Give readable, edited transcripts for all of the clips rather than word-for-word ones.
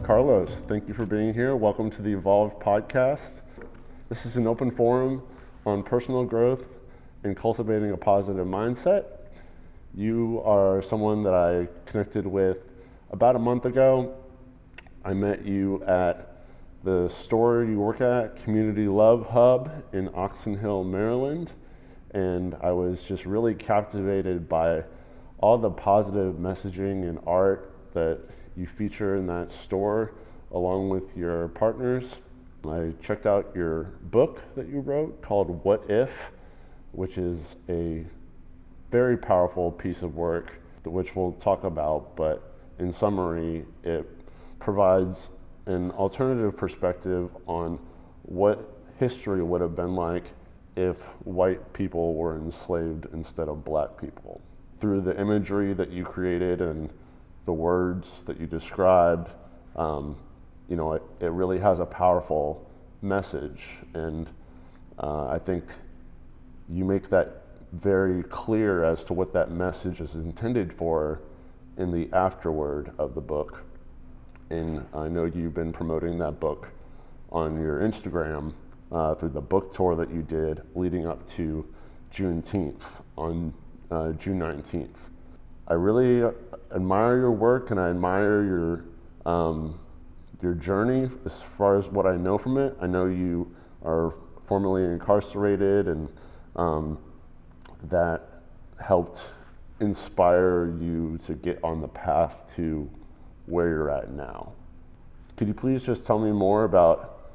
Carlos, thank you for being here. Welcome to the Evolve podcast. This is an open forum on personal growth and cultivating a positive mindset. You are someone that I connected with about a month ago. I met you at the store you work at, Community Love Hub in Oxon Hill, Maryland, and I was just really captivated by all the positive messaging and art that you feature in that store along with your partners. I checked out your book that you wrote called What If, which is a very powerful piece of work, which we'll talk about, but in summary, it provides an alternative perspective on what history would have been like if white people were enslaved instead of black people. Through the imagery that you created and the words that you described, it really has a powerful message, and I think you make that very clear as to what that message is intended for in the afterword of the book. And I know you've been promoting that book on your Instagram through the book tour that you did leading up to Juneteenth on June 19th. I really admire your work, and I admire your journey as far as what I know from it. I know you are formerly incarcerated, and that helped inspire you to get on the path to where you're at now. Could you please just tell me more about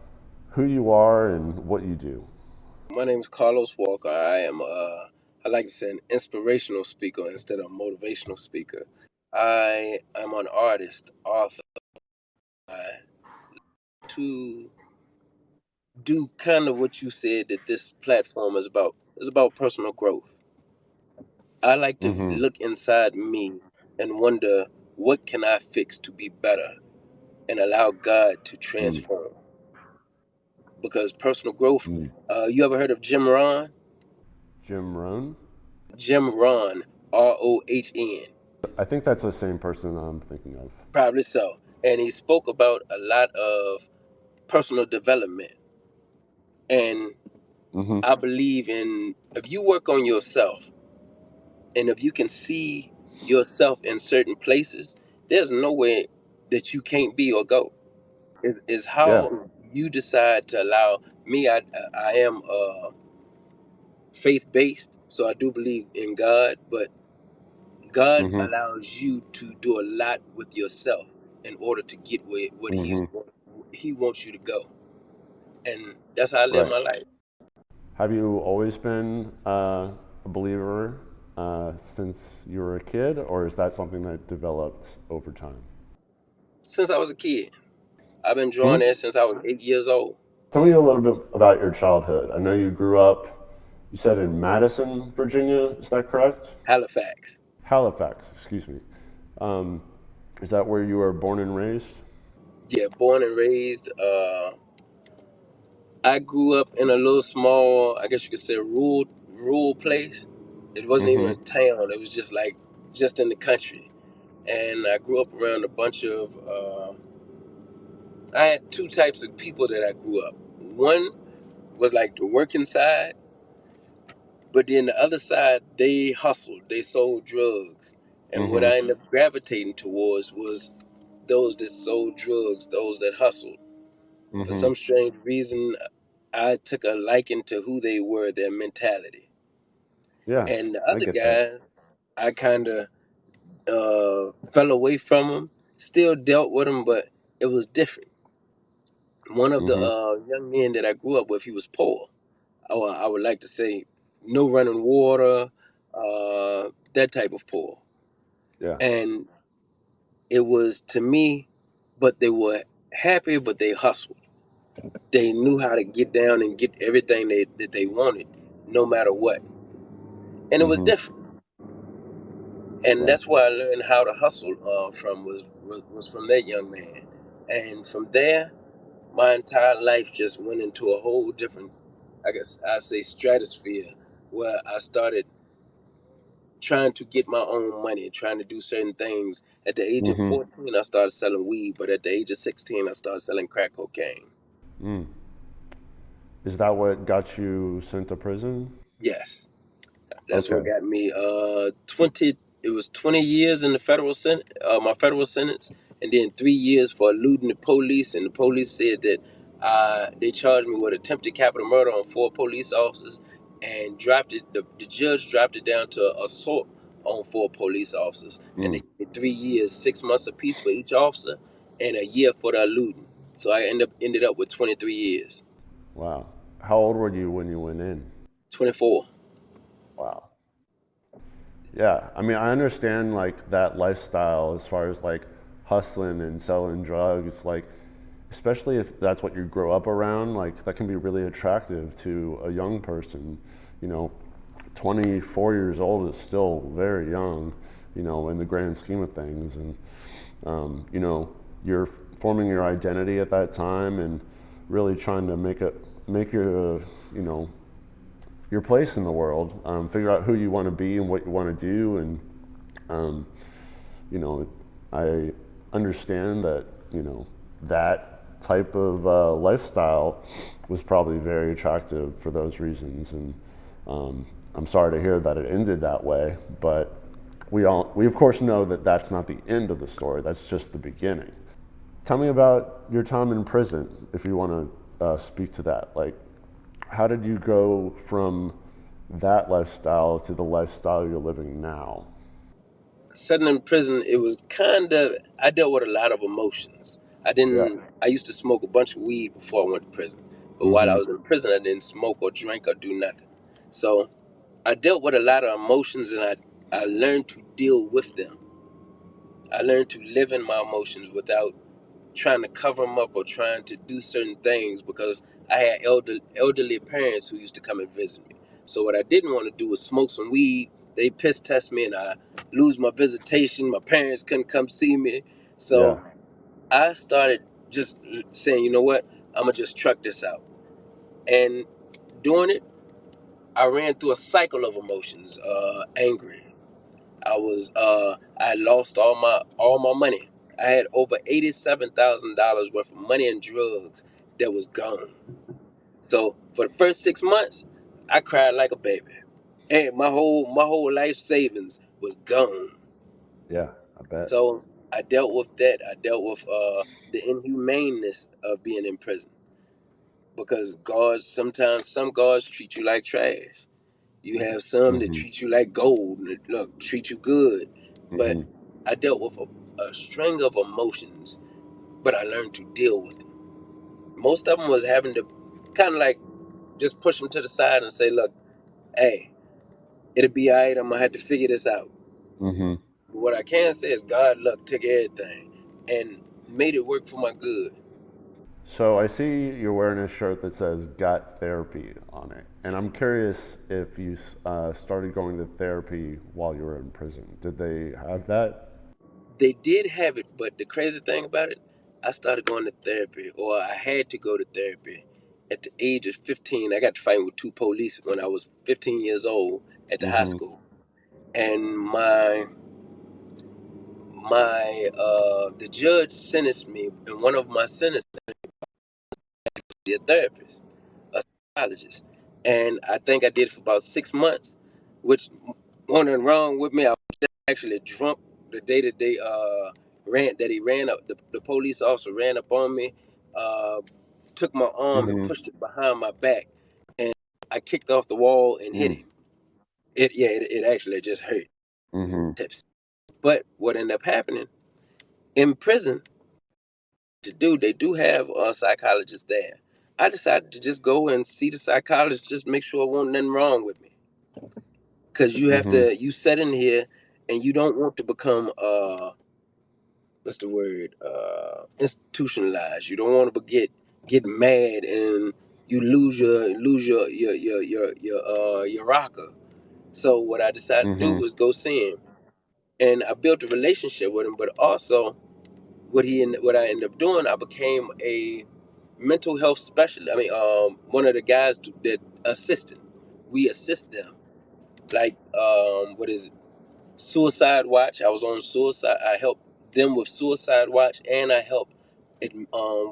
who you are and what you do? My name is Carlos Walker. I like to say an inspirational speaker instead of a motivational speaker. I am an artist, author. I to do kind of what you said that this platform is about. It's about personal growth. I like to Mm-hmm. look inside me and wonder what can I fix to be better and allow God to transform. Because personal growth, you ever heard of Jim Rohn? Jim Rohn? Jim Rohn, Rohn. I think that's the same person I'm thinking of. Probably so. And he spoke about a lot of personal development. And Mm-hmm. I believe in if you work on yourself and if you can see yourself in certain places, there's nowhere that you can't be or go. It's Yeah. how you decide to allow me. I am faith based, so I do believe in God, but God Mm-hmm. allows you to do a lot with yourself in order to get where what Mm-hmm. He wants you to go. And that's how I live Right. my life. Have you always been a believer since you were a kid, or is that something that developed over time? Since I was a kid, I've been drawing Hmm? there since I was 8 years old. Tell me a little bit about your childhood. I know you grew up, you said in Madison, Virginia, is that correct? Halifax. Halifax, excuse me. Um, is that where you were born and raised? Yeah, born and raised. I grew up in a little small, I guess you could say, rural place. It wasn't even Mm-hmm. a town. It was just like just in the country. And I grew up around a bunch of. I had two types of people that I grew up. One was like the working side, but then the other side, they hustled. They sold drugs. And what Mm-hmm. I ended up gravitating towards was those that sold drugs, those that hustled. For Mm-hmm. some strange reason, I took a liking to who they were, their mentality. Yeah, And the I other get that. guys, I kind of fell away from them. Still dealt with them, but it was different. One of the Mm-hmm. young men that I grew up with, he was poor. I would like to say no running water, that type of poor. Yeah. And it was to me, but they were happy, but they hustled. They knew how to get down and get everything that they wanted, no matter what. And it was Mm-hmm. different. And Yeah. that's where I learned how to hustle was from that young man. And from there, my entire life just went into a whole different, I guess I say, stratosphere, where I started trying to get my own money, trying to do certain things. At the age of Mm-hmm. 14, I started selling weed, but at the age of 16, I started selling crack cocaine. Mm. Is that what got you sent to prison? Yes. That's what Okay. got me 20. It was 20 years in the federal sentence, my federal sentence, and then 3 years for eluding the police. And the police said that they charged me with attempted capital murder on 4 police officers, and dropped it. The judge dropped it down to assault on 4 police officers, and they Mm. gave me 3 years, 6 months apiece for each officer, and a year for the eluding. So I ended up with 23 years. Wow. How old were you when you went in? 24. Wow. Yeah, I mean, I understand like that lifestyle as far as like hustling and selling drugs, like especially if that's what you grow up around, like that can be really attractive to a young person. You know, 24 years old is still very young, you know, in the grand scheme of things. And, you know, you're forming your identity at that time and really trying to make your, you know, your place in the world, figure out who you want to be and what you want to do. And, um, you know, I understand that, you know, that type of lifestyle was probably very attractive for those reasons. And I'm sorry to hear that it ended that way, but we of course know that that's not the end of the story. That's just the beginning. Tell me about your time in prison, if you want to speak to that. Like, how did you go from that lifestyle to the lifestyle you're living now? Sitting in prison, it was kind of, I dealt with a lot of emotions. Yeah. I used to smoke a bunch of weed before I went to prison. But while I Mm-hmm. was in prison, I didn't smoke or drink or do nothing. So I dealt with a lot of emotions, and I learned to deal with them. I learned to live in my emotions without trying to cover them up or trying to do certain things, because I had elderly parents who used to come and visit me. So what I didn't want to do was smoke some weed. They piss test me and I lose my visitation. My parents couldn't come see me. Yeah. So I started just saying, you know what? I'm going to just truck this out. And doing it, I ran through a cycle of emotions, angry. I had lost all my money. I had over $87,000 worth of money and drugs that was gone. So for the first 6 months, I cried like a baby. And my whole life savings was gone. Yeah, I bet. So I dealt with that. I dealt with the inhumaneness of being in prison, because sometimes some guards treat you like trash. You have some that Mm-hmm. treat you like gold, and look, treat you good. But Mm-hmm. I dealt with a string of emotions, but I learned to deal with them. Most of them was having to kind of like just push them to the side and say, look, hey, it'll be all right. I'm going to have to figure this out. Mm-hmm. But what I can say is God, look, took everything and made it work for my good. So I see you're wearing a shirt that says "Got Therapy" on it, and I'm curious if you started going to therapy while you were in prison. Did they have that? They did have it, but the crazy thing about it, I started going to therapy, or I had to go to therapy at the age of 15. I got to fight with 2 police when I was 15 years old at the high Mm-hmm. school. And the judge sentenced me, and one of my sentences be a therapist, a psychologist. And I think I did it for about 6 months, which wasn't wrong with me. I was actually drunk the day that he ran up. The police officer ran up on me, uh, took my arm and Mm-hmm. pushed it behind my back, and I kicked off the wall and hit him. It actually just hurt. Mm-hmm. Tips. But what ended up happening in prison, they do have a psychologist there. I decided to just go and see the psychologist, just make sure there wasn't nothing wrong with me. Because Mm-hmm. you set in here and you don't want to become, what's the word, institutionalized. You don't want to get mad and you lose your rocker. So what I decided to do Mm-hmm. was go see him, and I built a relationship with him. But also, what I ended up doing, I became a mental health specialist. I mean, one of the guys that assisted. We assist them. Like, what is it? Suicide watch. I was on suicide. I helped them with suicide watch, and I helped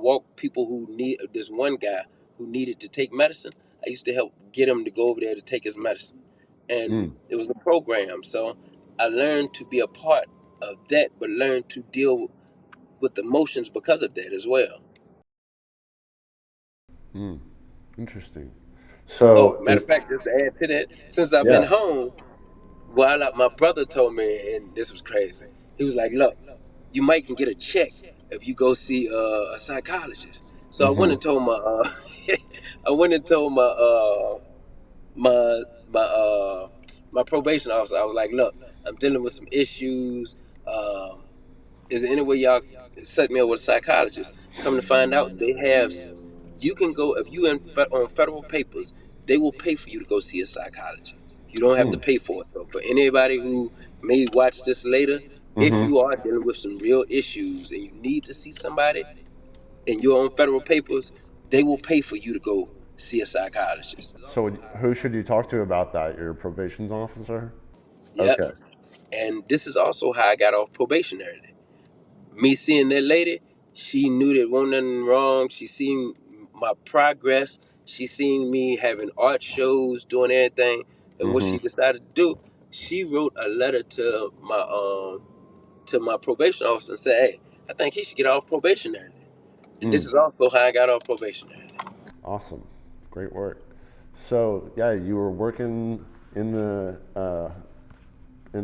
walk people who need. This one guy who needed to take medicine. I used to help get him to go over there to take his medicine, and Mm, it was a program. So I learned to be a part of that, but learned to deal with emotions because of that as well. mm, interesting. Oh, So, matter of fact, just to add to that, since I've been yeah. home, my brother told me, and this was crazy. He was like, "Look, you might can get a check if you go see a psychologist." So I went Mm-hmm. and told I went and told my my my probation officer. I was like, "Look, I'm dealing with some issues. Um, is there any way y'all set me up with a psychologist?" Come to find out, they have. You can go if you on federal papers. They will pay for you to go see a psychologist. You don't have to Mm, pay for it. So for anybody who may watch this later, if mm-hmm. you are dealing with some real issues and you need to see somebody and you're on federal papers, they will pay for you to go see a psychologist. So, who should you talk to about that? Your probation officer? Yep. Okay. And this is also how I got off probationary. Me seeing that lady, she knew there wasn't nothing wrong. She seen my progress. She seen me having art shows, doing everything. And what Mm-hmm. she decided to do, she wrote a letter to my probation officer and said, "Hey, I think he should get off probationary." And this Mm, is also how I got off probationary. awesome. Great work. So, yeah, you were working in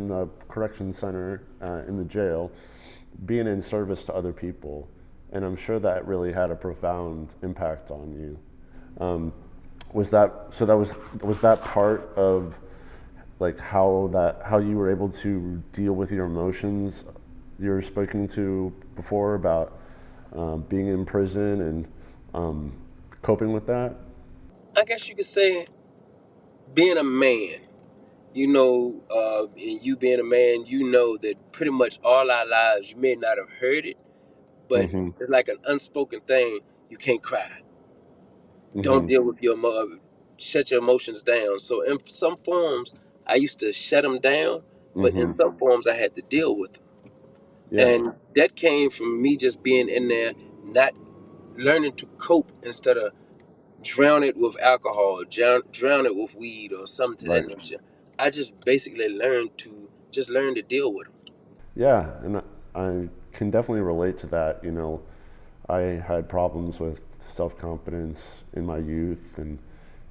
the correction center, in the jail, being in service to other people, and I'm sure that really had a profound impact on you. Um, was that so? Was that part of like how you were able to deal with your emotions you were speaking to before about being in prison and um, coping with that? I guess you could say being a man, and you being a man, you know that pretty much all our lives, you may not have heard it, but Mm-hmm. it's like an unspoken thing. You can't cry. Don't Mm-hmm. deal with shut your emotions down. So in some forms, I used to shut them down, but in Mm-hmm. some forms, I had to deal with them. Yeah. And that came from me just being in there, not learning to cope instead of drown it with alcohol, drown it with weed or something to Right. that nature. I just basically learn to deal with them. Yeah, and I can definitely relate to that. I had problems with self confidence in my youth and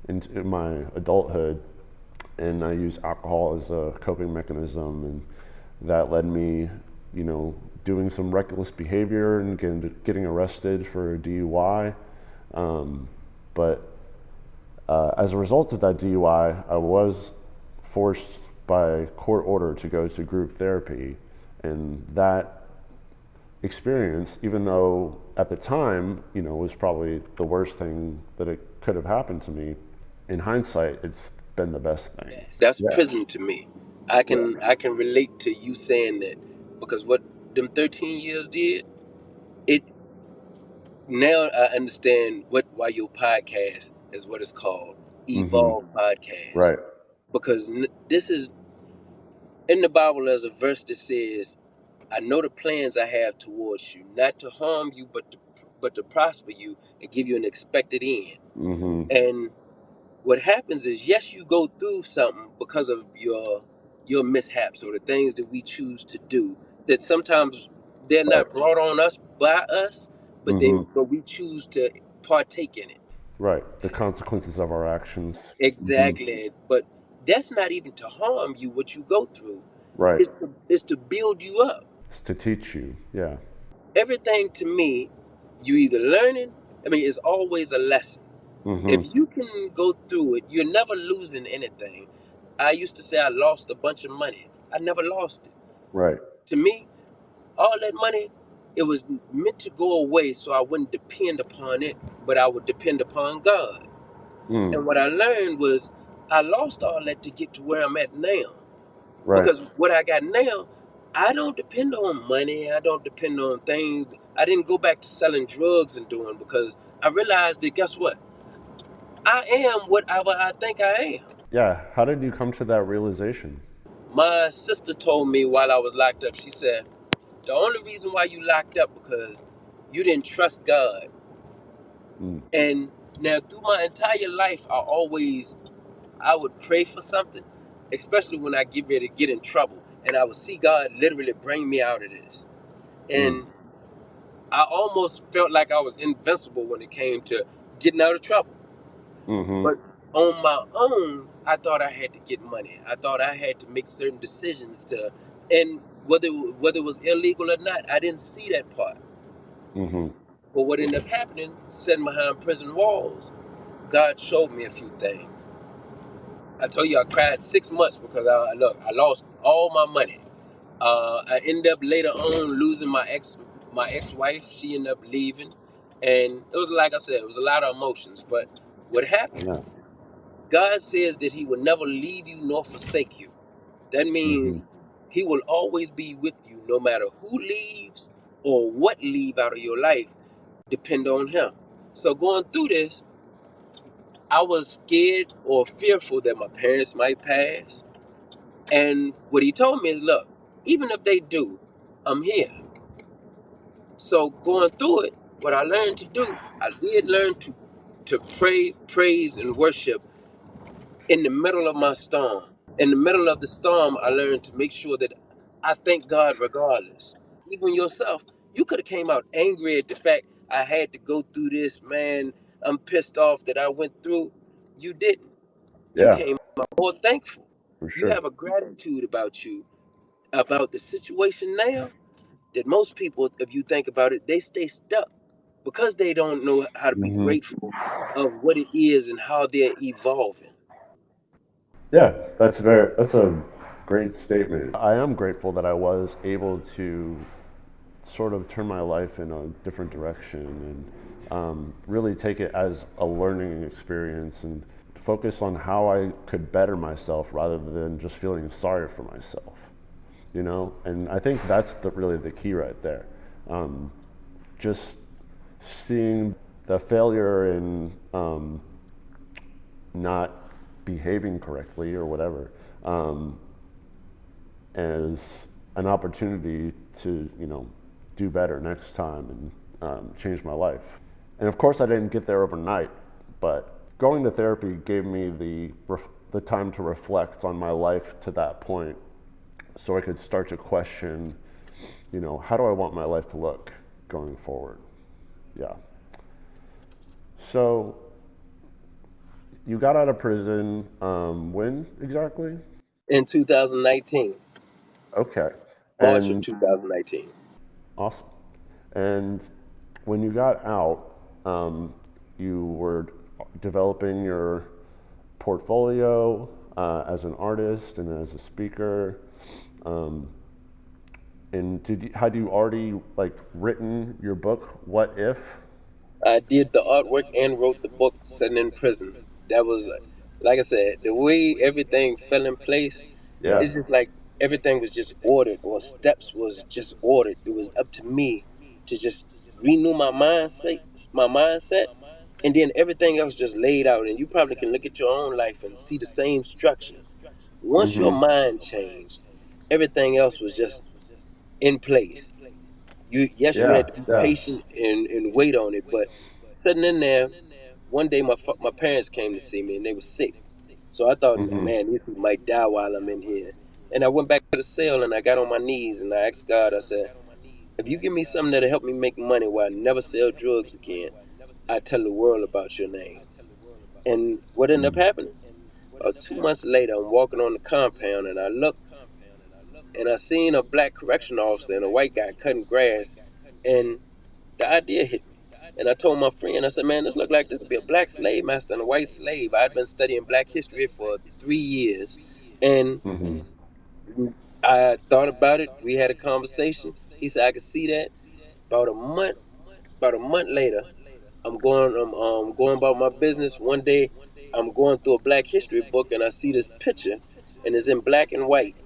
in my adulthood, and I used alcohol as a coping mechanism, and that led me, doing some reckless behavior and getting arrested for a DUI. But as a result of that DUI, I was forced by court order to go to group therapy, and that experience, even though at the time, was probably the worst thing that it could have happened to me. In hindsight, it's been the best thing. That's Yeah. prison to me. I Yeah. can I can relate to you saying that because what them 13 years did, it now I understand why your podcast is what it's called, Mm-hmm. Evolve Podcast. Right. Because this is in the Bible as a verse that says, "I know the plans I have towards you, not to harm you, but to prosper you and give you an expected end." Mm-hmm. And what happens is, yes, you go through something because of your mishaps or the things that we choose to do. That sometimes they're Right. not brought on us by us, Mm-hmm. but we choose to partake in it. Right. The consequences of our actions. Mm-hmm. Exactly. But that's not even to harm you. What you go through Right. is to build you up. It's to teach you. Yeah. Everything to me, you either learning. I mean, it's always a lesson. Mm-hmm. If you can go through it, you're never losing anything. I used to say I lost a bunch of money. I never lost it. Right. To me, all that money, it was meant to go away so I wouldn't depend upon it, but I would depend upon God. Mm. And what I learned was I lost all that to get to where I'm at now. Right. Because what I got now, I don't depend on money. I don't depend on things. I didn't go back to selling drugs and doing because I realized that guess what? I am whatever I think I am. Yeah. How did you come to that realization? My sister told me while I was locked up, she said, the only reason why you locked up because you didn't trust God. Mm. And now through my entire life, I would pray for something, especially when I get ready to get in trouble. And I would see God literally bring me out of this. Mm. And I almost felt like I was invincible when it came to getting out of trouble. Mm-hmm. But on my own, I thought I had to get money. I thought I had to make certain decisions and whether it was illegal or not, I didn't see that part. Mm-hmm. But what ended up happening, sitting behind prison walls, God showed me a few things. I told you I cried 6 months because I lost all my money. I ended up later on losing my ex-wife. She ended up leaving, and it was like I said, it was a lot of emotions. But what happened? Yeah. God says that He will never leave you nor forsake you. That Mm-hmm. means He will always be with you, no matter who leaves or what leave out of your life. Depend on Him. So going through this, I was scared or fearful that my parents might pass. And what he told me is, look, even if they do, I'm here. So going through it, what I learned to do, I did learn to pray, praise, and worship in the middle of my storm. In the middle of the storm, I learned to make sure that I thank God regardless. Even yourself, you could have came out angry at the fact I had to go through this, man. I'm pissed off that I went through. You didn't. You Yeah, came out more thankful. for You sure. have a gratitude about you, about the situation now, that most people, if you think about it, they stay stuck because they don't know how to be Mm-hmm. grateful of what it is and how they're evolving. Yeah, that's a great statement. I am grateful that I was able to sort of turn my life in a different direction and really take it as a learning experience and focus on how I could better myself rather than just feeling sorry for myself, you know? And I think that's really the key right there. Just seeing the failure in not behaving correctly or whatever as an opportunity to, do better next time and change my life. And of course, I didn't get there overnight, but going to therapy gave me the time to reflect on my life to that point, so I could start to question, how do I want my life to look going forward? Yeah. So you got out of prison when exactly? In 2019, Okay. March of And 2019. awesome. And when you got out, you were developing your portfolio as an artist and as a speaker. Um, and had you already written your book, What If? I did the artwork and wrote the book sitting in prison. That was, like I said, the way everything fell in place. Yeah. It's just like everything was just ordered, or steps was just ordered. It was up to me to just renew my mindset, and then everything else just laid out. And you probably can look at your own life and see the same structure. Once your Mm-hmm. mind changed, everything else was just in place. You Yeah. had to be Yeah. patient and wait on it, but sitting in there, one day my parents came to see me and they were sick. So I thought, Mm-hmm. man, these people might die while I'm in here. And I went back to the cell and I got on my knees and I asked God, I said, if you give me something that'll help me make money where I never sell drugs again, I tell the world about your name. And what ended up happening? 2 months later, I'm walking on the compound and I look and I seen a black correction officer and a white guy cutting grass, and the idea hit me. And I told my friend, I said, man, this looked like this would be a black slave master and a white slave. I'd been studying black history for 3 years. And Mm-hmm. I thought about it. We had a conversation. He said I could see that. About a month, about a month later, I'm going about my business. One day, I'm going through a Black History book, and I see this picture, and it's in black and white.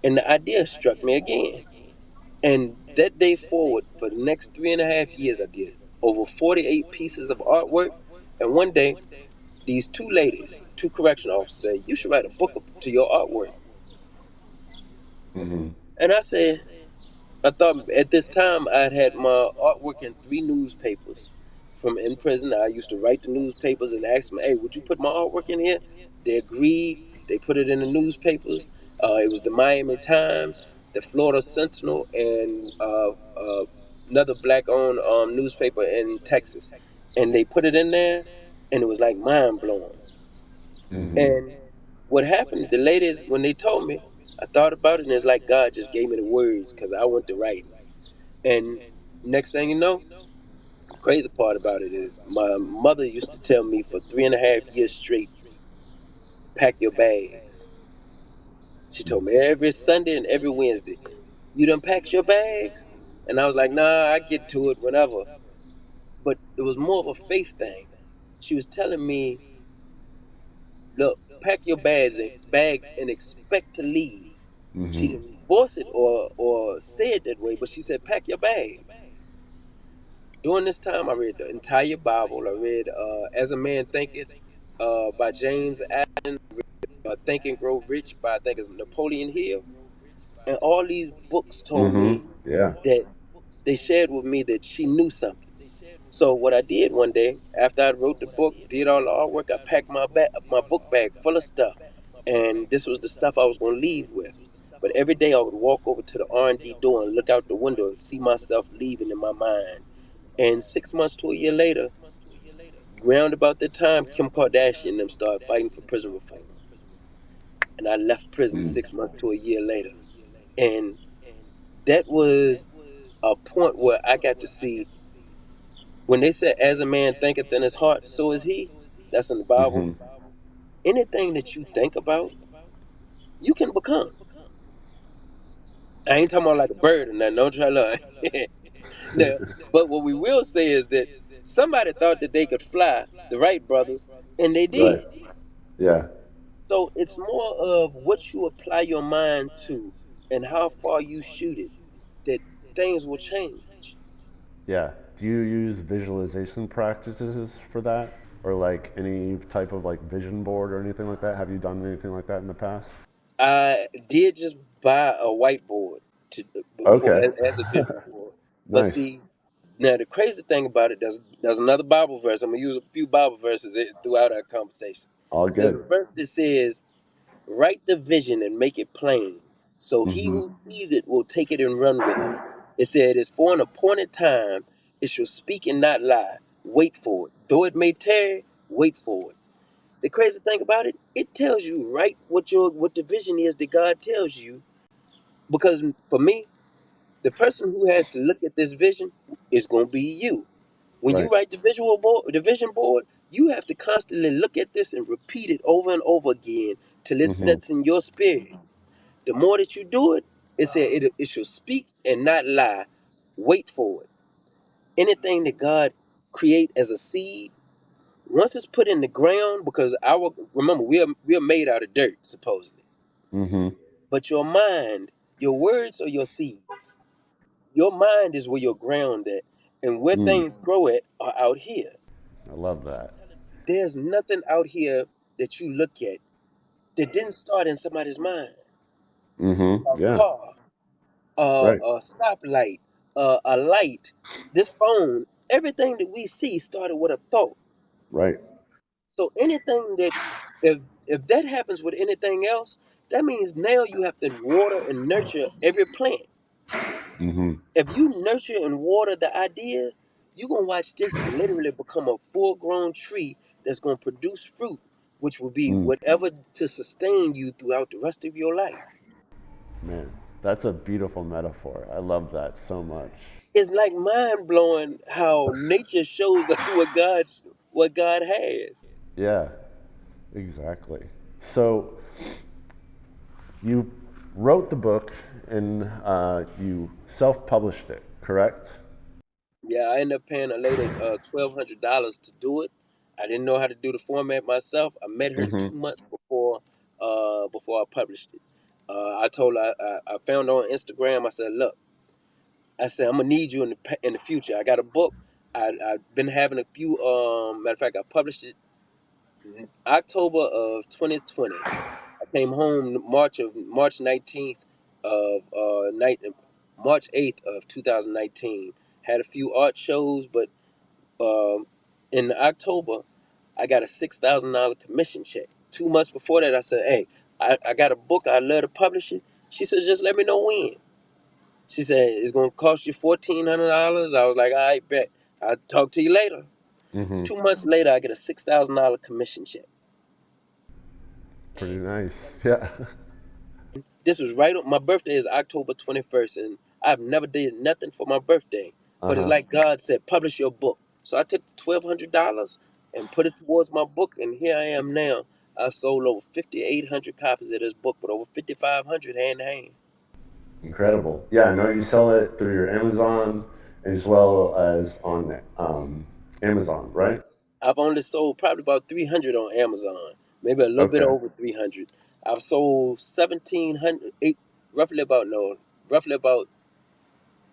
And the idea struck me again. And that day forward, for the next 3.5 years, I did over 48 pieces of artwork. And one day, these two ladies, two correction officers, said, you should write a book to your artwork. Mm-hmm. And I thought at this time I'd had my artwork in 3 newspapers from in prison. I used to write the newspapers and ask them, "Hey, would you put my artwork in here?" They agreed. They put it in the newspapers. It was the Miami Times, the Florida Sentinel, and another black-owned newspaper in Texas. And they put it in there, and it was like mind blowing. Mm-hmm. And what happened? The ladies, when they told me, I thought about it, and it's like God just gave me the words because I went to writing. And next thing you know, the crazy part about it is my mother used to tell me for 3.5 years straight, pack your bags. She told me every Sunday and every Wednesday, you done packed your bags? And I was like, nah, I get to it whenever. But it was more of a faith thing. She was telling me, look, pack your bags and expect to leave. She Mm-hmm. didn't force it or say it that way, but she said, pack your bags. During this time, I read the entire Bible. I read As a Man Thinketh by James Allen, Think and Grow Rich by, I think it's Napoleon Hill. And all these books told Mm-hmm. me Yeah. that they shared with me that she knew something. So what I did one day, after I wrote the book, did all the artwork, I packed my book bag full of stuff, and this was the stuff I was going to leave with. But every day I would walk over to the R&D door and look out the window and see myself leaving in my mind. And 6 months to a year later, round about that time, Kim Kardashian and them started fighting for prison reform, and I left prison Mm. 6 months to a year later. And that was a point where I got to see when they said, "As a man thinketh in his heart, so is he." That's in the Bible. Mm-hmm. Anything that you think about, you can become. I ain't talking about like a bird or nothing. Don't try to lie. Now, but what we will say is that somebody thought that they could fly, the Wright brothers, and they Right. did. Yeah. So it's more of what you apply your mind to and how far you shoot it that things will change. Yeah. Do you use visualization practices for that? Or like any type of like vision board or anything like that? Have you done anything like that in the past? I did just buy a whiteboard to for Okay. as a vision board, but Nice. see, now the crazy thing about it, there's another Bible verse. I'm gonna use a few Bible verses throughout our conversation. All There's a good. verse that says, "Write the vision and make it plain, so he Mm-hmm. who sees it will take it and run with it." It said, "It's for an appointed time. It shall speak and not lie. Wait for it. Though it may tarry, wait for it." The crazy thing about it, it tells you right what the vision is that God tells you. Because for me, the person who has to look at this vision is going to be you. When you Right. write the vision board, you have to constantly look at this and repeat it over and over again till it Mm-hmm. sets in your spirit. The more that you do it, it said it shall speak and not lie. Wait for it. Anything that God create as a seed, once it's put in the ground, because our remember we are made out of dirt supposedly, Mm-hmm. but your mind, your words are your seeds. Your mind is where your ground at, and where Mm. things grow at are out here. I love that. There's nothing out here that you look at that didn't start in somebody's mind. A Mm-hmm. Yeah. car, Right. a stoplight, a light, this phone, everything that we see started with a thought. Right. So anything that, if that happens with anything else, that means now you have to water and nurture every plant. Mm-hmm. If you nurture and water the idea, you're gonna watch this literally become a full-grown tree that's gonna produce fruit, which will be Mm. whatever to sustain you throughout the rest of your life. Man, that's a beautiful metaphor. I love that so much. It's like mind blowing how nature shows us what God has. Yeah, exactly. So you wrote the book and you self-published it, correct? Yeah, I ended up paying a lady $1,200 to do it. I didn't know how to do the format myself. I met her Mm-hmm. 2 months before I published it. I told her I found her on Instagram. I said, "Look, I said I'm gonna need you in the future. I got a book. I've been having a few. Matter of fact, I published it in October of 2020. I came home March 19th of March 8th of 2019. Had a few art shows, but in October, I got a $6,000 commission check. 2 months before that, I said, "Hey, I got a book. I'd love to publish it." She said, "Just let me know when." She said, "It's going to cost you $1,400. I was like, "All right, bet. I'll talk to you later." Mm-hmm. 2 months later, I get a $6,000 commission check. Pretty nice. Yeah. This was right on my birthday is October 21st, and I've never did nothing for my birthday. But it's Uh-huh. like God said, publish your book. So I took $1,200 and put it towards my book, and here I am now. I've sold over 5,800 copies of this book, with over 5,500 hand to hand. Incredible. Yeah, I know you sell it through your Amazon as well as on Amazon, right? I've only sold probably about 300 on Amazon, maybe a little bit Okay. over 300. I've sold 1,700, roughly about, no, roughly about,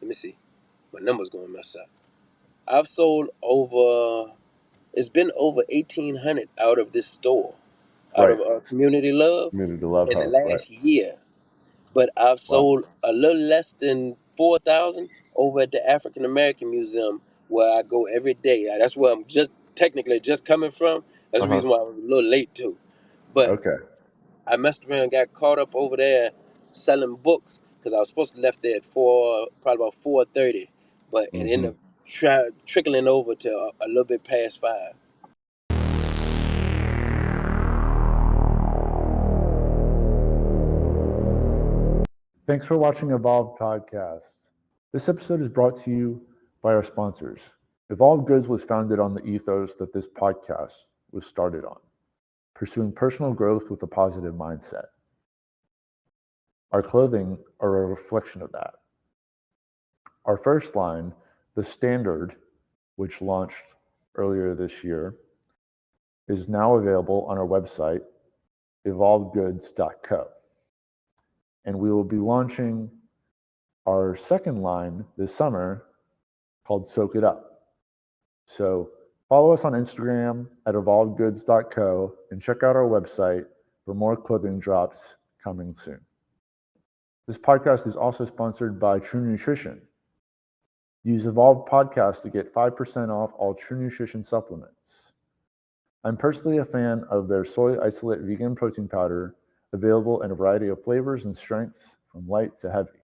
let me see, my number's going to mess up. I've sold over, it's been over 1,800 out of this store, out Right. of Community Love Community Love in the Hub, right. last year. But I've Wow. sold a little less than 4,000 over at the African American Museum, where I go every day. That's where I'm just technically just coming from. That's the Uh-huh. reason why I was a little late too. But Okay. I messed around and got caught up over there selling books, because I was supposed to left there at probably about 4:30, but it Mm-hmm. ended up trickling over to a little bit past 5. Thanks for watching Evolve Podcast. This episode is brought to you by our sponsors. Evolve Goods was founded on the ethos that this podcast was started on, pursuing personal growth with a positive mindset. Our clothing are a reflection of that. Our first line, the Standard, which launched earlier this year, is now available on our website, evolvegoods.co. And we will be launching our second line this summer called Soak It Up. So follow us on Instagram at evolvegoods.co and check out our website for more clothing drops coming soon. This podcast is also sponsored by True Nutrition. Use Evolve Podcast to get 5% off all True Nutrition supplements. I'm personally a fan of their soy isolate vegan protein powder, available in a variety of flavors and strengths from light to heavy.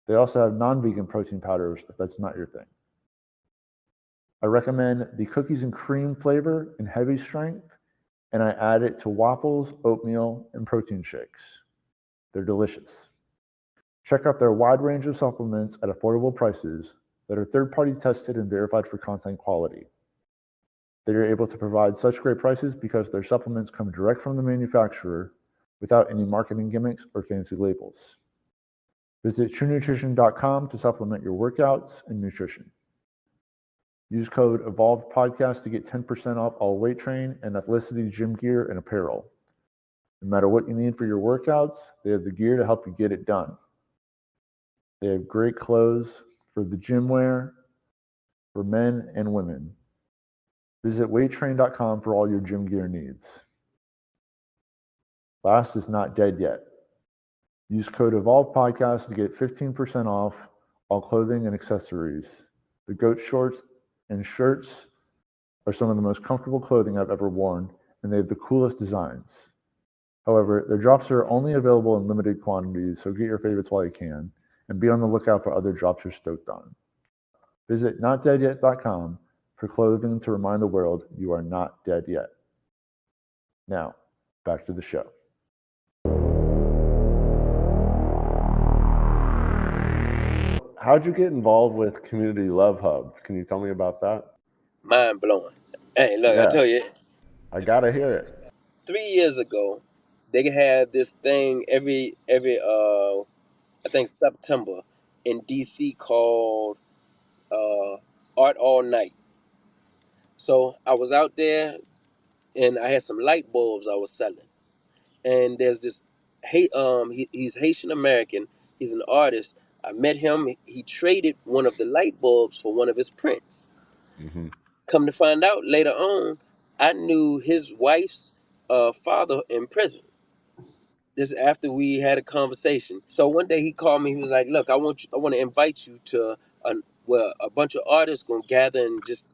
They also have non-vegan protein powders if that's not your thing. I recommend the cookies and cream flavor in heavy strength, and I add it to waffles, oatmeal, and protein shakes. They're delicious. Check out their wide range of supplements at affordable prices that are third-party tested and verified for content quality. They are able to provide such great prices because their supplements come direct from the manufacturer without any marketing gimmicks or fancy labels. Visit truenutrition.com to supplement your workouts and nutrition. Use code EVOLVEPODCAST to get 10% off all weight train and Athleticity gym gear and apparel. No matter what you need for your workouts, they have the gear to help you get it done. They have great clothes for the gym wear, for men and women. Visit weighttrain.com for all your gym gear needs. Last is not dead yet. Use code EVOLVEPODCAST to get 15% off all clothing and accessories. The goat shorts and shirts are some of the most comfortable clothing I've ever worn, and they have the coolest designs. However, their drops are only available in limited quantities, so get your favorites while you can, and be on the lookout for other drops you're stoked on. Visit notdeadyet.com for clothing to remind the world you are not dead yet. Now, back to the show. How'd you get involved with Community Love Hub? Can you tell me about that? Mind blowing. Hey, look, I Yeah, tell you, I gotta hear it. 3 years ago, they had this thing every I think September in DC called Art All Night. So I was out there and I had some light bulbs I was selling. And there's this he's Haitian American. He's an artist. I met him. He traded one of the light bulbs for one of his prints. Mm-hmm. Come to find out later on, I knew his wife's father in prison. This after we had a conversation. So one day he called me. He was like, "Look, I want to invite you to a bunch of artists gonna gather and just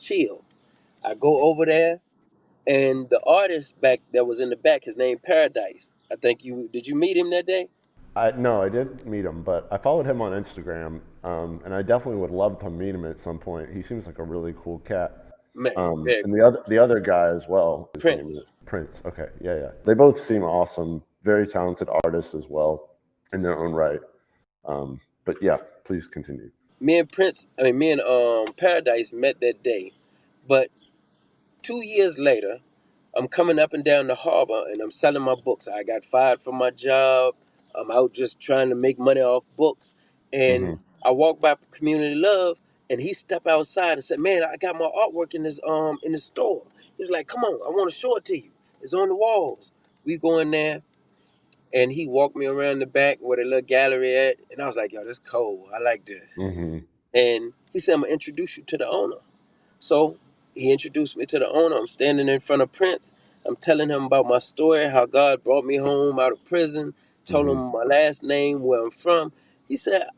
chill." I go over there, and the artist back that was in the back, his name Paradise. I think you did. You meet him that day? No, I did meet him, but I followed him on Instagram, and I definitely would love to meet him at some point. He seems like a really cool cat. Man, very And cool. the other guy as well, his name is Prince. Prince. Okay, yeah, yeah. They both seem awesome, very talented artists as well in their own right. But yeah, please continue. Me and Paradise met that day, but 2 years later, I'm coming up and down the harbor and I'm selling my books. I got fired from my job. I'm out just trying to make money off books. And Hmm. I walked by Community Love and he stepped outside and said, "Man, I got my artwork in this store." He was like, "Come on, I want to show it to you. It's on the walls." We go in there and he walked me around the back where the little gallery at. And I was like, "Yo, this cold. I like this." Hmm. And he said, "I'm gonna introduce you to the owner." So he introduced me to the owner. I'm standing in front of Prince. I'm telling him about my story, how God brought me home out of prison, told Hmm. him my last name, where I'm from. He said,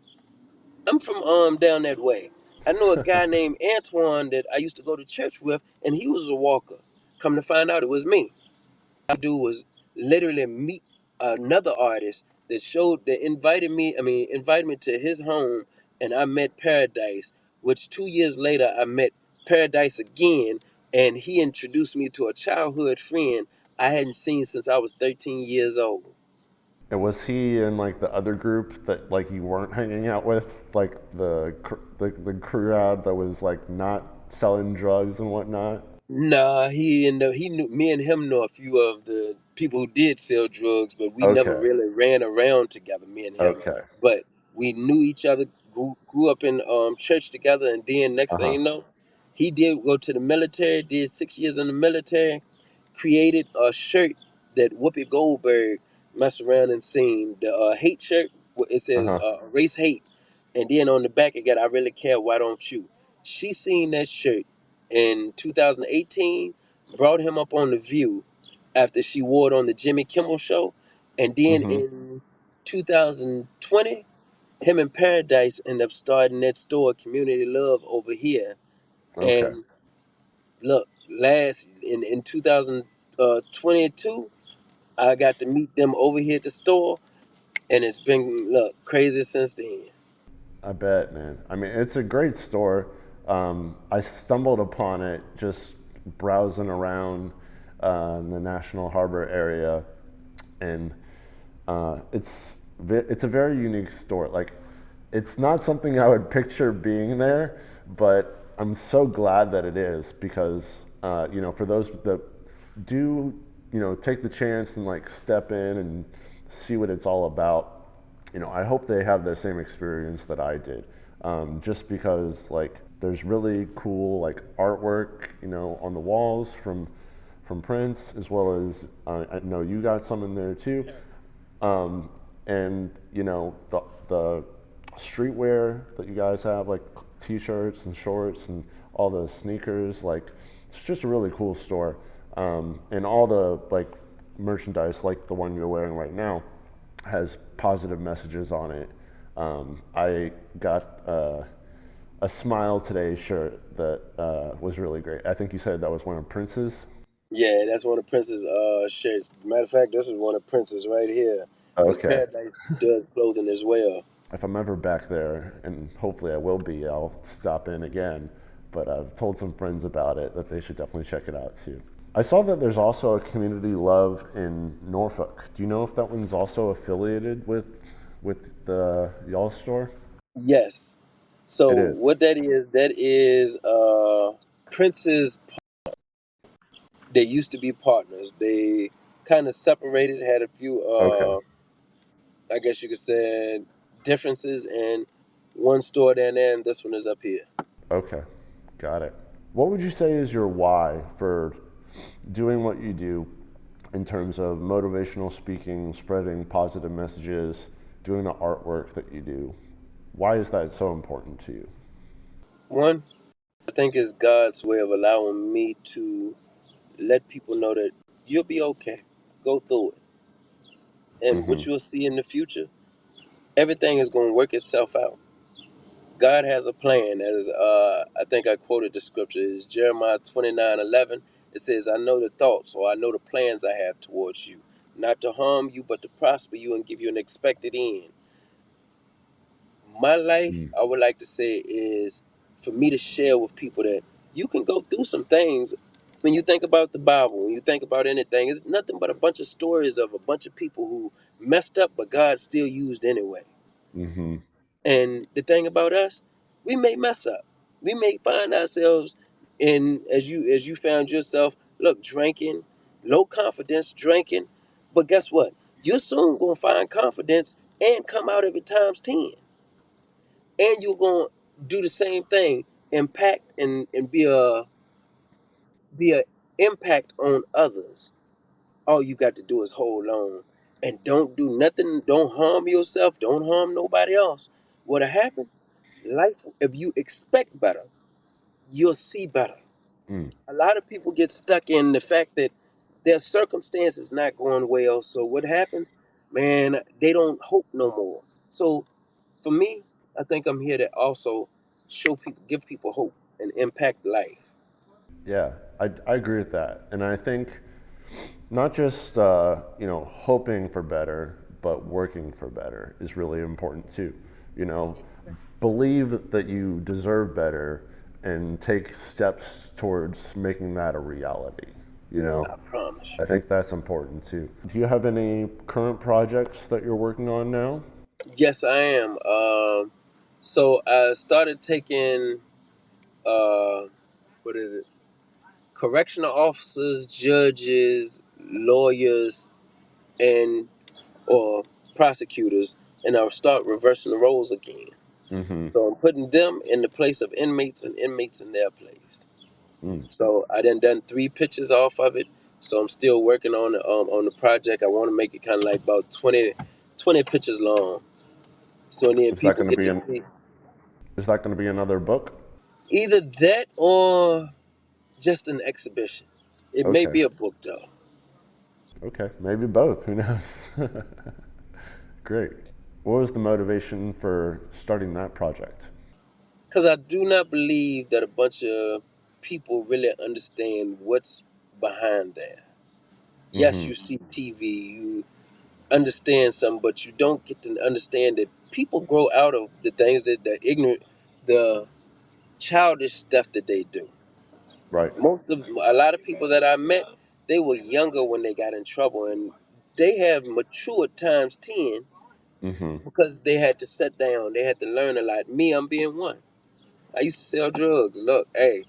"I'm from down that way. I know a guy named Antoine that I used to go to church with, and he was a walker. Come to find out it was me." I do was literally meet another artist that invited me to his home, and I met Paradise, which 2 years later I met Paradise again, and he introduced me to a childhood friend I hadn't seen since I was 13 years old. And was he in like the other group that like you weren't hanging out with, like the crowd that was like not selling drugs and whatnot? Nah, he knew me and him know a few of the people who did sell drugs, but we never Okay, really ran around together, me and him. okay, But we knew each other, grew up in church together, and then next uh thing huh, you know, he did go to the military, did 6 years in the military, created a shirt that Whoopi Goldberg messed around and seen. The hate shirt, it uh says huh. race hate, and then on the back it got "I really care, why don't you?" She seen that shirt in 2018, brought him up on The View after she wore it on the Jimmy Kimmel show, and then Hmm. in 2020, him and Paradise ended up starting that store, Community Love, over here. Okay. And look, last in 2022, I got to meet them over here at the store, and it's been look crazy since then. I bet, man. I mean, it's a great store. I stumbled upon it just browsing around in the National Harbor area, and it's a very unique store. Like, it's not something I would picture being there, but I'm so glad that it is because for those that do take the chance and like step in and see what it's all about. I hope they have the same experience that I did. Just because like there's really cool like artwork, on the walls from Prince, as well as I know you got some in there too. Um, and the streetwear that you guys have, like t-shirts and shorts and all the sneakers, like it's just a really cool store. And all the like merchandise, like the one you're wearing right now, has positive messages on it. I got a Smile Today shirt that was really great. I think you said that was one of Prince's. Yeah, that's one of Prince's shirts. Matter of fact, this is one of Prince's right here, because Okay. Paradise does clothing as well. If I'm ever back there, and hopefully I will be, I'll stop in again. But I've told some friends about it that they should definitely check it out too. I saw that there's also a Community Love in Norfolk. Do you know if that one's also affiliated with the y'all store? Yes. So It is. what that is Prince's. They used to be partners. They kind of separated, had a few, Okay. I guess you could say, differences, and one store down there, and this one is up here. Okay. Got it. What would you say is your why for doing what you do in terms of motivational speaking, spreading positive messages, doing the artwork that you do? Why is that so important to you? One, I think is God's way of allowing me to let people know that you'll be okay. Go through it. And what you'll see in the future, everything is going to work itself out. God has a plan. As I think I quoted the scripture, is Jeremiah 29:11. It says, I know the thoughts, or I know the plans I have towards you, not to harm you, but to prosper you and give you an expected end. My life, Mm. I would like to say, is for me to share with people that you can go through some things. When you think about the Bible, when you think about anything, it's nothing but a bunch of stories of a bunch of people who messed up, but God still used anyway. Mm-hmm. And the thing about us, we may mess up. We may find ourselves in, as you found yourself, look, drinking, low confidence, drinking. But guess what? You're soon gonna find confidence and come out of it times 10. And you're gonna do the same thing, impact and be a impact on others. All you got to do is hold on and don't do nothing, don't harm yourself, don't harm nobody else. What'll happen? Life, if you expect better, you'll see better. Mm. A lot of people get stuck in the fact that their circumstances not going well. So what happens? Man, they don't hope no more. So for me, I think I'm here to also show people, give people hope and impact life. Yeah, I agree with that. And I think not just hoping for better, but working for better is really important too. You know, believe that you deserve better and take steps towards making that a reality. You know, I promise I you. think that's important too. Do you have any current projects that you're working on now? Yes, I am. So I started taking what is it? Correctional officers, judges, lawyers, and or prosecutors, and I'll start reversing the roles again. Mm-hmm. So I'm putting them in the place of inmates and inmates in their place. Mm. So I done 3 pictures off of it. So I'm still working on the project. I want to make it kind of like about 20 pictures long. So then Is that people going to get be to an, see is that going to be another book? either that or just an exhibition. It may Okay. be a book though. Okay. Maybe both. Who knows? Great. What was the motivation for starting that project? Because I do not believe that a bunch of people really understand what's behind there. Yes, Mm-hmm. you see TV, you understand something, but you don't get to understand that people grow out of the things that the ignorant, the childish stuff that they do. Right. A lot of people that I met, they were younger when they got in trouble, and they have matured times 10 Mm-hmm. because they had to sit down, they had to learn a lot. Me, I'm being one. I used to sell drugs. Look, hey,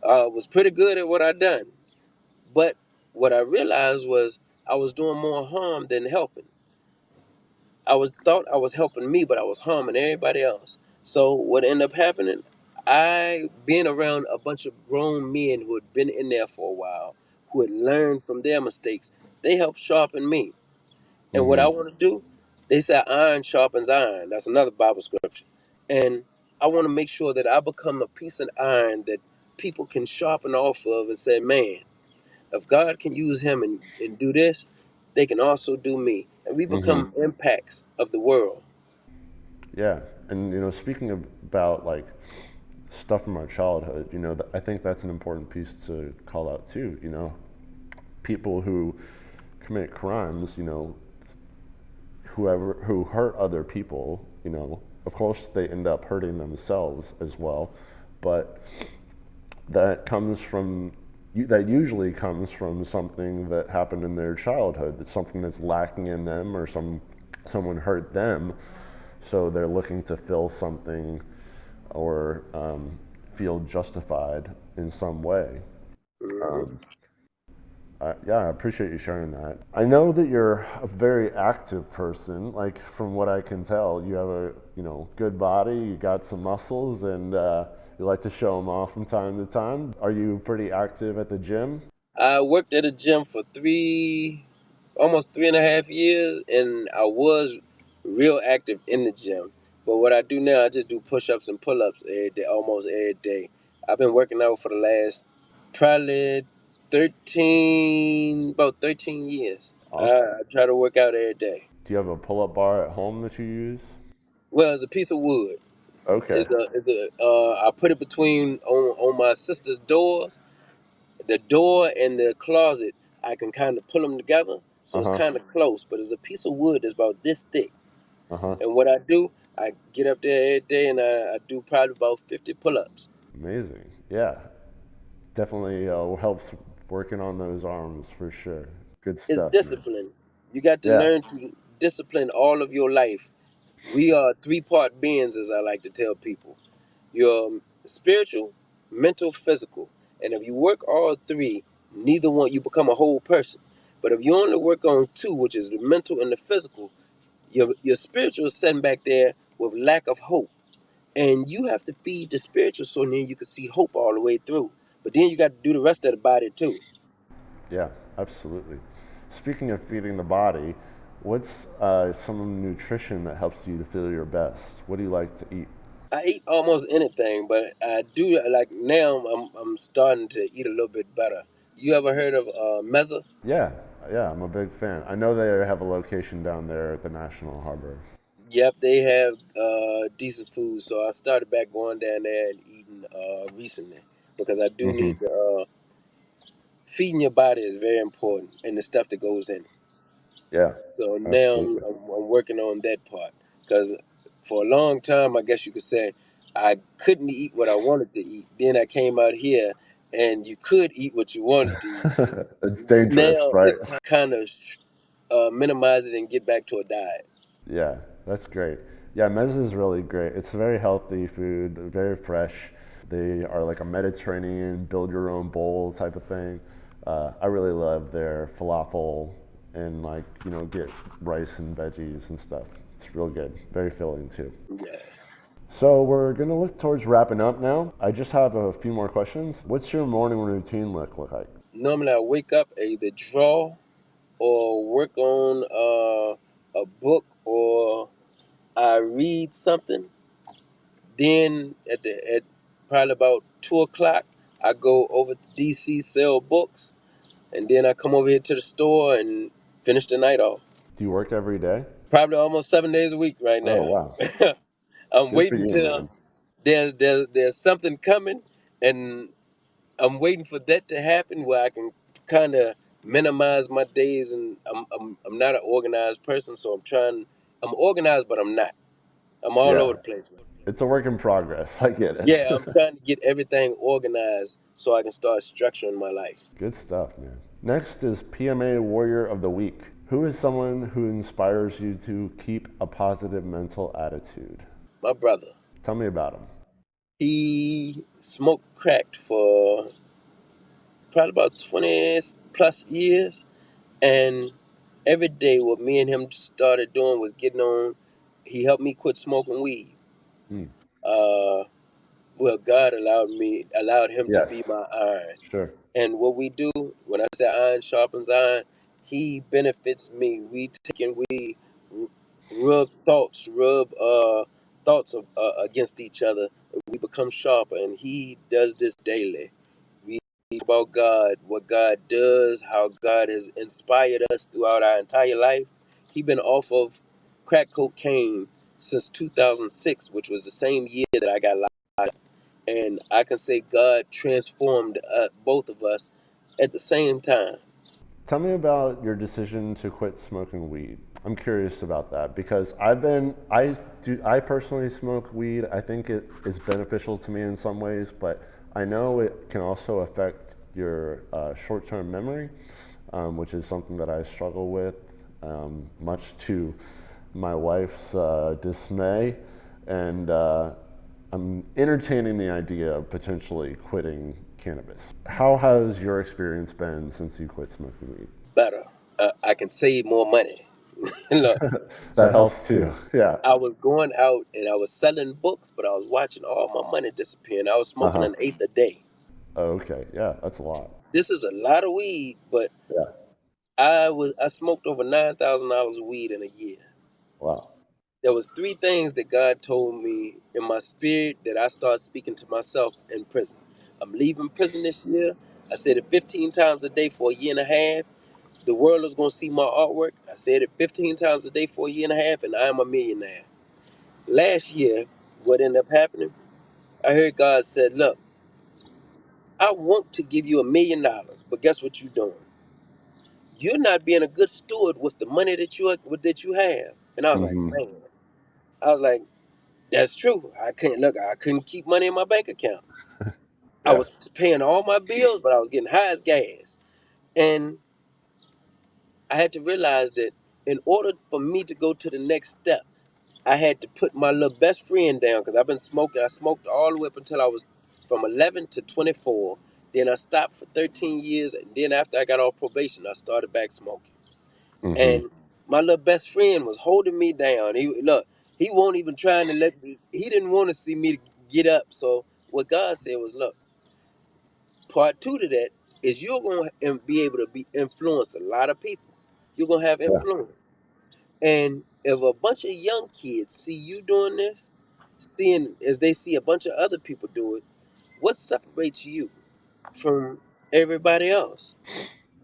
I was pretty good at what I done. But what I realized was I was doing more harm than helping. I was thought I was helping me, but I was harming everybody else. So what ended up happening, I being around a bunch of grown men who had been in there for a while, who had learned from their mistakes, they helped sharpen me. And what I Mm-hmm. want to do, they say iron sharpens iron. That's another Bible scripture. And I want to make sure that I become a piece of iron that people can sharpen off of and say, man, if God can use him and do this, they can also do me. And we Mm-hmm. become impacts of the world. Yeah. And speaking about like stuff from our childhood, I think that's an important piece to call out too. People who commit crimes, who hurt other people, of course they end up hurting themselves as well, but that usually comes from something that happened in their childhood. That's something that's lacking in them, or someone hurt them, so they're looking to fill something, or feel justified in some way. Mhm. Um, yeah, I appreciate you sharing that. I know that you're a very active person. Like from what I can tell, you have a good body. You got some muscles, and you like to show them off from time to time. Are you pretty active at the gym? I worked at a gym for almost 3.5 years, and I was real active in the gym. But what I do now, I just do push-ups and pull-ups every day, almost every day. I've been working out for the last probably about 13 years. Awesome. I try to work out every day. Do you have a pull-up bar at home that you use? Well, it's a piece of wood. Okay. I put it between on my sister's doors, the door and the closet. I can kind of pull them together, so it's Uh-huh. kind of close. But it's a piece of wood that's about this thick. Uh-huh. And what I do, I get up there every day and I do probably about 50 pull-ups. Amazing. Yeah. Definitely helps working on those arms for sure. Good It's stuff, man. discipline. You got to Yeah. learn to discipline all of your life. We are three-part beings, as I like to tell people. You're spiritual, mental, physical. And if you work all three, neither one, you become a whole person. But if you only work on two, which is the mental and the physical, your spiritual is sitting back there with lack of hope. And you have to feed the spiritual so then you can see hope all the way through. But then you got to do the rest of the body too. Yeah, absolutely. Speaking of feeding the body, what's some nutrition that helps you to feel your best? What do you like to eat? I eat almost anything, but I do like now. I'm starting to eat a little bit better. You ever heard of meza? Yeah, yeah, I'm a big fan. I know they have a location down there at the National Harbor. Yep, they have decent food. So I started back going down there and eating recently because I do Hmm. need to. Feeding your body is very important, and the stuff that goes in. Yeah, So now absolutely. I'm working on that part because for a long time, I guess you could say, I couldn't eat what I wanted to eat. Then I came out here, and you could eat what you wanted to eat. It's dangerous, Now right? it's time kind of minimize it and get back to a diet. Yeah, that's great. Yeah, mezza is really great. It's very healthy food, very fresh. They are like a Mediterranean, build your own bowl type of thing. I really love their falafel and get rice and veggies and stuff. It's real good, very filling too. Yeah. So we're gonna look towards wrapping up now. I just have a few more questions. What's your morning routine look like? Normally, I wake up, I either draw or work on a book or I read something. Then at probably about 2 o'clock, I go over to DC sell books, and then I come over here to the store and finish the night off. Do you work every day? Probably almost 7 days a week right Oh now. wow, I'm good for waiting you, till man. there's something coming, and I'm waiting for that to happen where I can kind of minimize my days. And I'm not an organized person, so I'm organized, but I'm not. I'm all over Yeah, the place. it's a work in progress. I get it. Yeah, I'm trying to get everything organized so I can start structuring my life. Good stuff, man. Next is PMA Warrior of the Week. Who is someone who inspires you to keep a positive mental attitude? My brother, Tell me about him. he smoked crack for probably about 20 plus years. And every day, what me and him started doing was getting on. He helped me quit smoking weed. Mm. Uh, well, God allowed him to be Yes, my iron. sure. And what we do, when I say iron sharpens iron, he benefits me. We rub thoughts against each other, and we become sharper. And he does this daily. We talk about God, what God does, how God has inspired us throughout our entire life. He been off of crack cocaine since 2006, which was the same year that I got locked. And I can say God transformed both of us at the same time. Tell me about your decision to quit smoking weed. I'm curious about that because I personally smoke weed. I think it is beneficial to me in some ways, but I know it can also affect your short-term memory, which is something that I struggle with, much to my wife's dismay, and I'm entertaining the idea of potentially quitting cannabis. How has your experience been since you quit smoking weed? Better. I can save more money. Look, That helps too. Yeah. I was going out and I was selling books, but I was watching all my money disappear. And I was Uh smoking huh. an eighth a day. Oh, okay. Yeah, that's a lot. This is a lot of weed, but Yeah. I smoked over $9,000 of weed in a year. Wow. There was three things that God told me in my spirit that I started speaking to myself in prison. I'm leaving prison this year. I said it 15 times a day for a year and a half. The world is going to see my artwork. I said it 15 times a day for a year and a half, and I am a millionaire. Last year, what ended up happening? I heard God said, "Look, I want to give you $1 million, but guess what you're doing? You're not being a good steward with the money that you have." And I was like, Mm-hmm. man, I was like, that's true. I couldn't keep money in my bank account. I Yeah. was paying all my bills, but I was getting high as gas. And I had to realize that in order for me to go to the next step, I had to put my little best friend down because I've been smoking. I smoked all the way up until I was from 11 to 24. Then I stopped for 13 years. And then after I got off probation, I started back smoking. Mm-hmm. And my little best friend was holding me down. He won't even trying to let me, he didn't want to see me get up. So what God said was, look, part two to that is you're going to be able to be influence a lot of people. You're going to have Yeah. influence. And if a bunch of young kids see you doing this, seeing as they see a bunch of other people do it, what separates you from everybody else?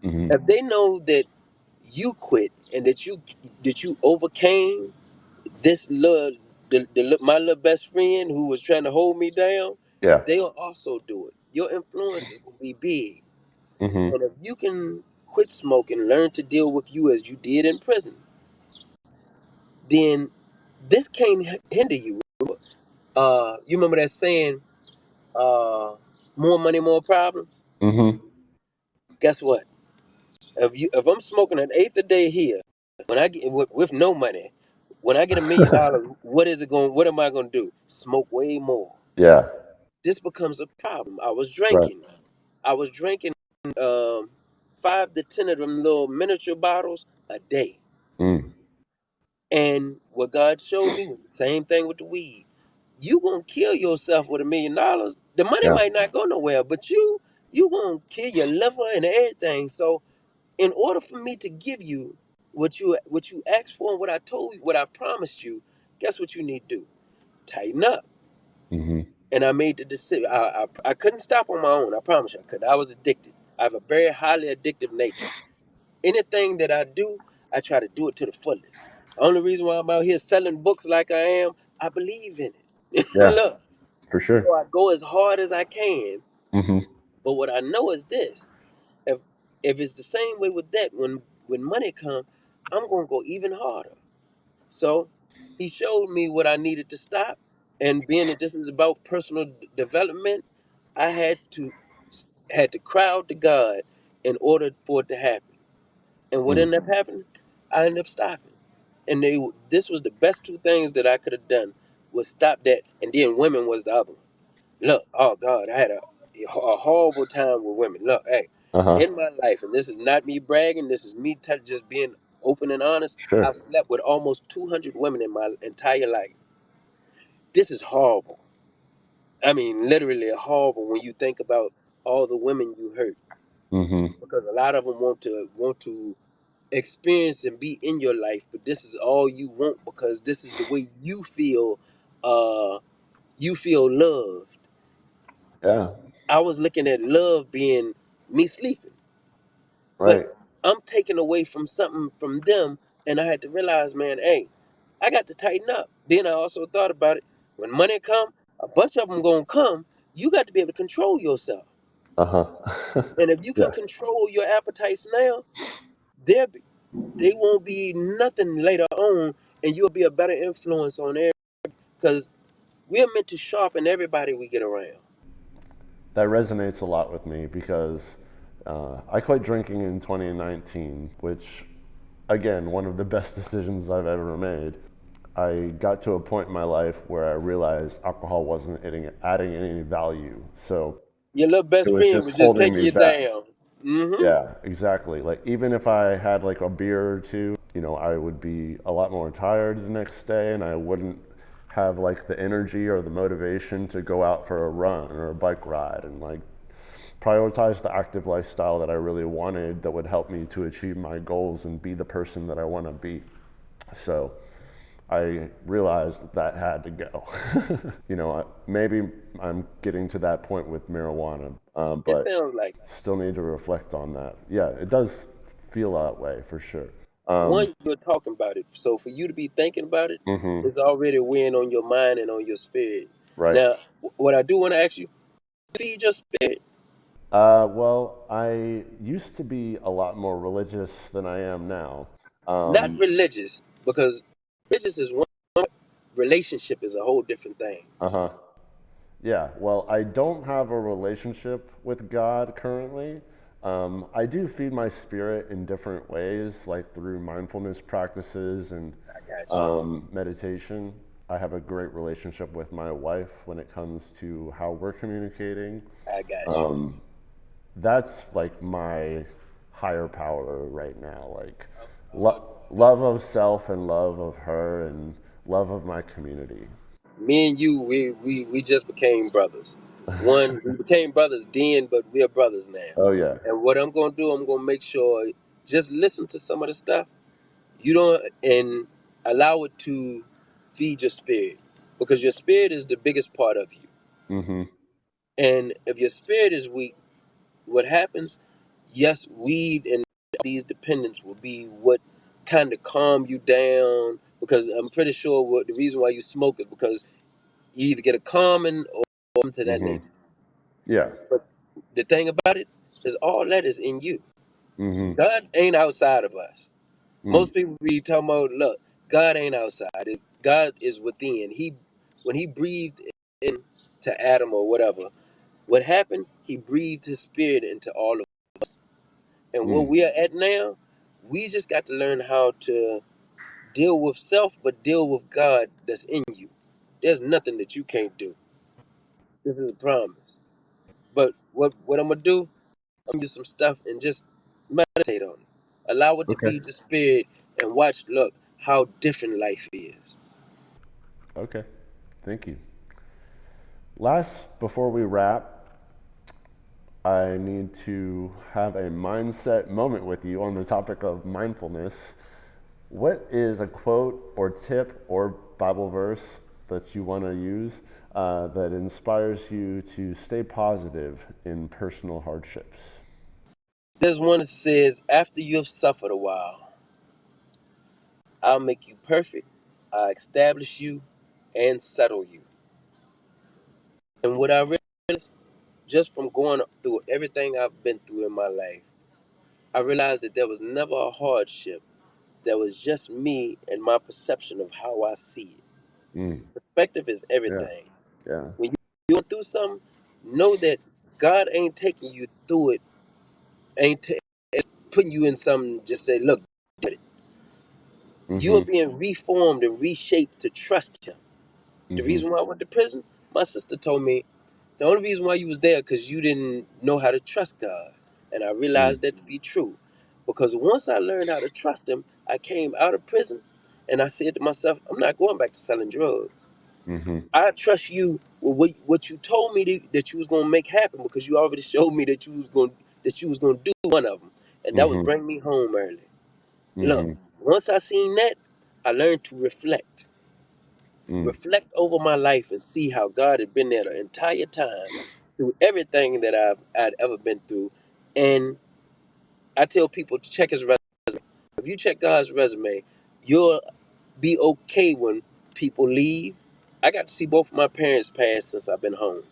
Mm-hmm. If they know that you quit and that you overcame this my little best friend who was trying to hold me down, Yeah. they'll also do it. Your influence is gonna be big. Mm-hmm. And if you can quit smoking, learn to deal with you as you did in prison, then this can't hinder you. You remember that saying, more money, more problems? Mm-hmm. Guess what? If I'm smoking an eighth a day here, when I get with no money, when I get $1 million, what am I gonna do? Smoke way more. Yeah. This becomes a problem. I was Right. drinking. I was drinking 5 to 10 of them little miniature bottles a day. Mm. And what God showed me was the same thing with the weed. You gonna kill yourself with $1 million. The money Yeah. might not go nowhere, but you gonna kill your liver and everything. So in order for me to give you what you asked for and what I told you, what I promised you, guess what you need to do? Tighten up. Mm-hmm. And I made the decision. I couldn't stop on my own. I promise you, I could. I was addicted. I have a very highly addictive nature. Anything that I do, I try to do it to the fullest. The only reason why I'm out here selling books like I am, I believe in it. Yeah. Look, For so sure. I go as hard as I can. Mm-hmm. But what I know is this: if if it's the same way with that, when money comes, I'm gonna go even harder. So he showed me what I needed to stop, and being that this is about personal development, I had to cry out to God in order for it to happen. And what Mm. ended up happening? I ended up stopping. And this was the best two things that I could have done was stop that, and then women was the other one. Look, oh God, I had a horrible time with women. Look, hey, Uh-huh. in my life, and this is not me bragging, this is me just being open and honest. Sure. I've slept with almost 200 women in my entire life. This is horrible. I mean, literally horrible when you think about all the women you hurt, Mm-hmm. because a lot of them want to experience and be in your life, but this is all you want because this is the way you feel. You feel loved. Yeah. I was looking at love being me sleeping. But Right. I'm taking away from something from them, and I had to realize, man, hey, I got to tighten up. Then I also thought about it. When money come, a bunch of them gonna come. You got to be able to control yourself. Uh-huh. And if you can Yeah. control your appetites now, there be, they won't be nothing later on, and you'll be a better influence on everybody. Because we're meant to sharpen everybody we get around. That resonates a lot with me because I quit drinking in 2019, which, again, one of the best decisions I've ever made. I got to a point in my life where I realized alcohol wasn't adding any value. So Your little it best was friend just was just holding taking me you back. down. Mm-hmm. Yeah, exactly. Like even if I had like a beer or two, I would be a lot more tired the next day and I wouldn't have like the energy or the motivation to go out for a run or a bike ride and like prioritize the active lifestyle that I really wanted that would help me to achieve my goals and be the person that I want to be. So I realized that had to go. Maybe I'm getting to that point with marijuana, It but sounds like still need to reflect on that. Yeah, it does feel that way for sure. one, you're talking about it. So for you to be thinking about it, Hmm. it's already weighing on your mind and on your spirit. Right. Now, what I do want to ask you, feed your spirit. Well, I used to be a lot more religious than I am now. Not Um, religious, because religious is one, relationship is a whole different thing. uh-huh. Yeah, well, I don't have a relationship with God currently. I do feed my spirit in different ways, like through mindfulness practices and I got you. meditation. I have a great relationship with my wife when it comes to how we're communicating. I got you. Um, that's like my higher power right now, like love of self and love of her and love of my community. Me and you, we just became brothers. One, we became brothers then, but we're brothers now. Oh yeah. And what I'm gonna do, I'm gonna make sure just listen to some of the stuff you don't, and allow it to feed your spirit, because your spirit is the biggest part of you. Mm-hmm. And if your spirit is weak, what happens? Yes, weed and these dependents will be what kind of calm you down. Because I'm pretty sure what the reason why you smoke is because you either get a calming or something to that Mm-hmm. nature. Yeah. But the thing about it is, all that is in you. Mm-hmm. God ain't outside of us. Mm. Most people be talking about, look, God ain't outside. God is within. When he breathed into Adam or whatever, what happened? He breathed his spirit into all of. And where Mm. we are at now, we just got to learn how to deal with self, but deal with God that's in you. There's nothing that you can't do. This is a promise. But what I'm gonna do? I'm gonna do some stuff and just meditate on it. Allow it to Okay. feed the spirit and watch. Look how different life is. Okay. Thank you. Last, before we wrap, I need to have a mindset moment with you on the topic of mindfulness. What is a quote or tip or Bible verse that you want to use that inspires you to stay positive in personal hardships? There's one that says, "After you have suffered a while, I'll make you perfect. I'll establish you and settle you." And what I realized, just from going through everything I've been through in my life, I realized that there was never a hardship. There was just me and my perception of how I see it. Mm. Perspective is Yeah. everything. Yeah. When you're going through something, know that God ain't taking you through it, ain't putting you in something, just say, look, you are Mm-hmm. being reformed and reshaped to trust Him. The Mm-hmm. reason why I went to prison, my sister told me, the only reason why you was there because you didn't know how to trust God. And I Mm. realized that to be true. Because once I learned how to trust Him, I came out of prison and I said to myself, I'm not going back to selling drugs. Mm-hmm. I trust you with what you told me that you was gonna make happen, because you already showed me that you was gonna do one of them, and that was Mm-hmm. bring me home early. Look, Mm-hmm. once I seen that, I learned to Mm. reflect over my life, and see how God had been there the entire time through everything that I'd ever been through. And I tell people to check His resume. If you check God's resume, you'll be okay when people leave. I got to see both of my parents pass since I've been home.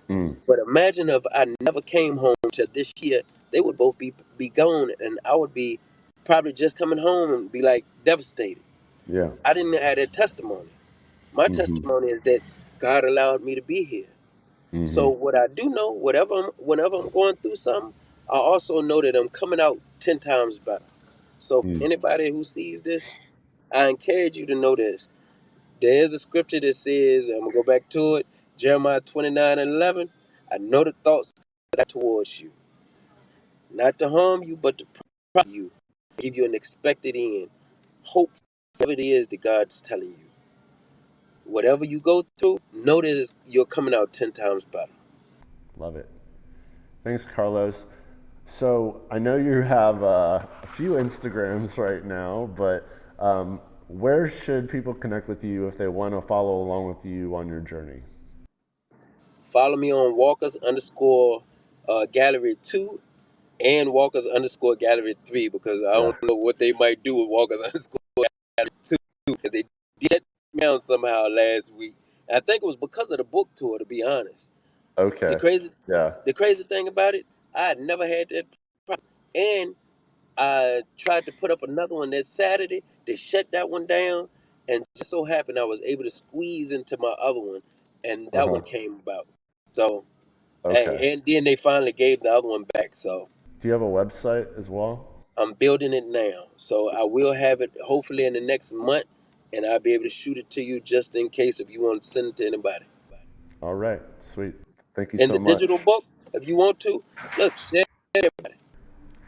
Mm. But imagine if I never came home till this year, they would both be gone, and I would be probably just coming home and be like devastated. Yeah. I didn't have that testimony. My Mm-hmm. testimony is that God allowed me to be here. So Mm-hmm. what I do know, whenever I'm going through something, I also know that I'm coming out 10 times better. So for Mm. anybody who sees this, I encourage you to know this. There is a scripture that says, I'm gonna go back to it, Jeremiah 29:11. I know the thoughts that I have towards you, not to harm you, but to prosper you, give you an expected end. Hope for whatever it is that God's telling you. Whatever you go through, notice you're coming out 10 times better. Love it. Thanks, Carlos. So I know you have a few Instagrams right now, but Where should people connect with you if they want to follow along with you on your journey? Follow me on Walkers underscore Gallery 2 and Walkers underscore Gallery 3 because I Yeah. don't know what they might do with Walkers underscore Gallery 2 because they did me down somehow last week. And I think it was because of the book tour, to be honest. The Okay. crazy, Yeah. the crazy thing about it, I had never had that problem. And I tried to put up another one that Saturday. They shut that one down, and just so happened I was able to squeeze into my other one, and that Uh-huh. one came about. So, Okay. and then they finally gave the other one back. So Do you have a website as well? I'm building it now. So I will have it hopefully in the next month, and I'll be able to shoot it to you just in case if you want to send it to anybody. All right. Sweet. Thank you And so the digital much. book, if you want to, look, share everybody.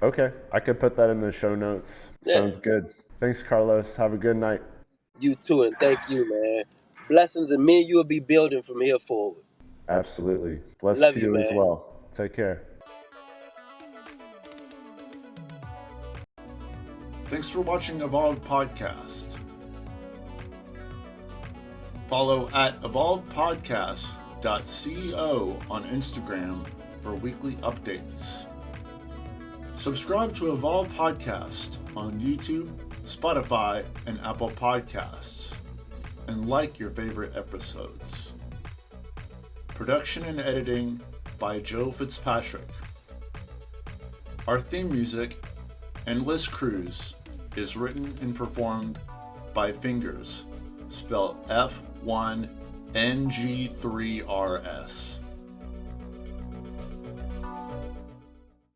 Okay. I could put that in the show notes. Yeah, Sounds good. Thanks, Carlos. Have a good night. you too, and thank you, man. Blessings, and me and you will be building from here forward. Absolutely. Bless Love to you, you as man. well. Take care. Thanks for watching Evolved Podcast. Follow at evolvedpodcast.co on Instagram for weekly updates. Subscribe to Evolve Podcast on YouTube, Spotify, and Apple Podcasts, and like your favorite episodes. Production and editing by Joe Fitzpatrick. Our theme music, Endless Cruise, is written and performed by Fingers, spelled F1NG3RS.